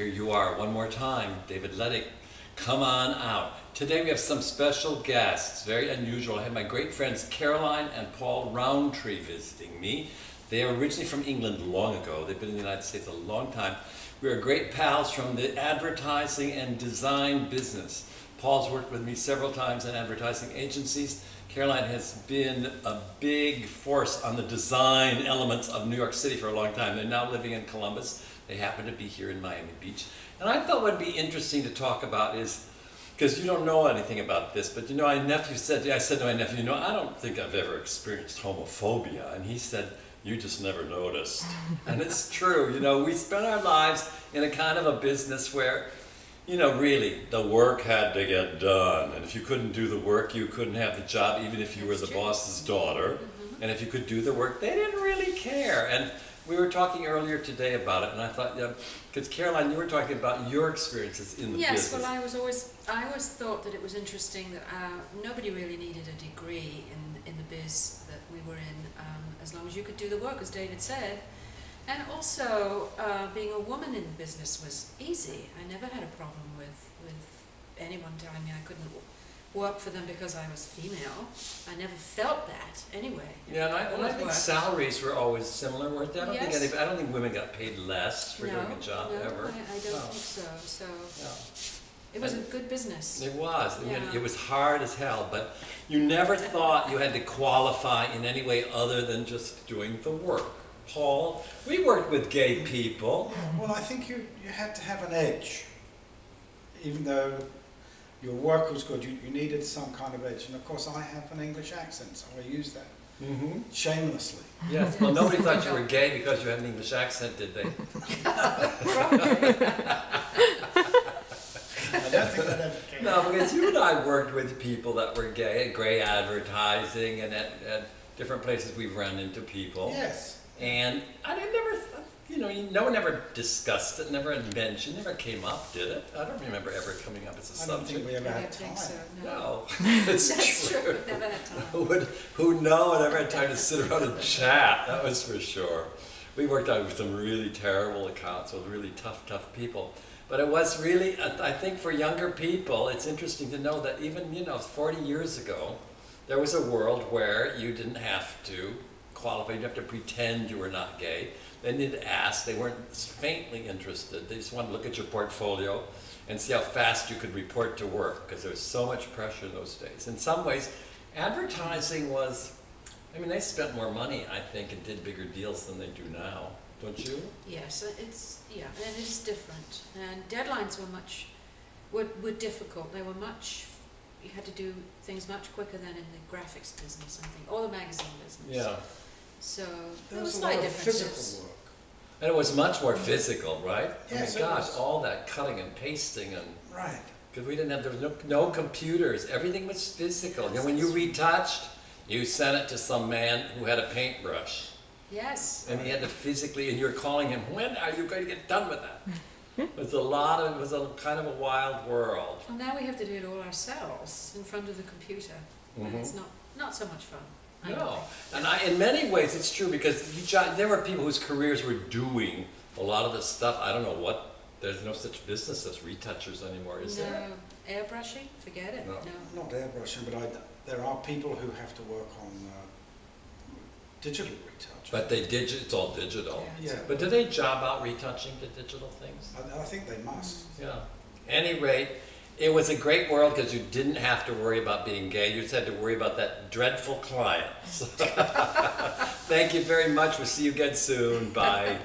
here you are one more time, David Leddick. Come on out. Today we have some special guests, very unusual. I have my great friends Caroline and Paul Roundtree visiting me. They are originally from England long ago. They've been in the United States a long time. We are great pals from the advertising and design business. Paul's worked with me several times in advertising agencies. Caroline has been a big force on the design elements of New York City for a long time. They're now living in Columbus. They happen to be here in Miami Beach. And I thought what would be interesting to talk about is, because you don't know anything about this, but you know, I said to my nephew, you know, I don't think I've ever experienced homophobia. And he said, you just never noticed. And it's true, you know, we spent our lives in a kind of a business where, you know, really, the work had to get done. And if you couldn't do the work, you couldn't have the job, even if you were the boss's daughter. And if you could do the work, they didn't really care. And we were talking earlier today about it, and I thought, yeah, because Caroline, you were talking about your experiences in the business. Yes, well, I always thought that it was interesting that nobody really needed a degree in the biz that we were in, as long as you could do the work, as David said. And also, being a woman in the business was easy. I never had a problem with anyone telling me I couldn't work for them because I was female. I never felt that anyway. Yeah, and I think salaries were always similar, weren't they? I don't think women got paid less for doing a job ever. I don't think so. So it was a good business. It was. Yeah. It was hard as hell, but you never thought you had to qualify in any way other than just doing the work. Paul, we worked with gay people. Yeah, well, I think you had to have an edge. Even though your work was good, you needed some kind of edge. And of course, I have an English accent, so I use that shamelessly. Yes, well, nobody thought you were gay because you had an English accent, did they? I don't think that ever came. No, because you and I worked with people that were gay at Gray Advertising and at different places we've run into people. Yes. And I never, you know, no one ever discussed it, never mentioned, never came up, did it? I don't remember ever coming up as a subject. I don't think we ever had time. No, it's true. We've never had time. Who never had time to sit around and chat, that was for sure. We worked out with some really terrible accounts with really tough people. But it was really, I think for younger people, it's interesting to know that even, you know, 40 years ago, there was a world where you didn't have to qualify, you didn't have to pretend you were not gay. They didn't ask, they weren't faintly interested. They just wanted to look at your portfolio and see how fast you could report to work, because there was so much pressure in those days. In some ways, advertising was, I mean, they spent more money, I think, and did bigger deals than they do now. Don't you? Yes, and it is different. And deadlines were difficult. They were you had to do things much quicker than in the graphics business, I think, or the magazine business. Yeah. So there was a slight lot of differences. physical work. And it was much more physical, right? Yes, I mean, gosh, all that cutting and pasting and... Right. Because there was no computers. Everything was physical. Yes, you know, when you retouched, you sent it to some man who had a paintbrush. Yes. And he had to physically, and you were calling him, when are you going to get done with that? It was a kind of a wild world. Well, now we have to do it all ourselves in front of the computer. And it's not so much fun. No, and in many ways it's true, because there were people whose careers were doing a lot of the stuff. I don't know what, there's no such business as retouchers anymore, is there? No, airbrushing, forget it. No. Not airbrushing, but there are people who have to work on digital retouch. But it's all digital. Yeah. But do they job out retouching to digital things? I think they must. Yeah. Any rate, it was a great world because you didn't have to worry about being gay. You just had to worry about that dreadful client. Thank you very much. We'll see you again soon. Bye.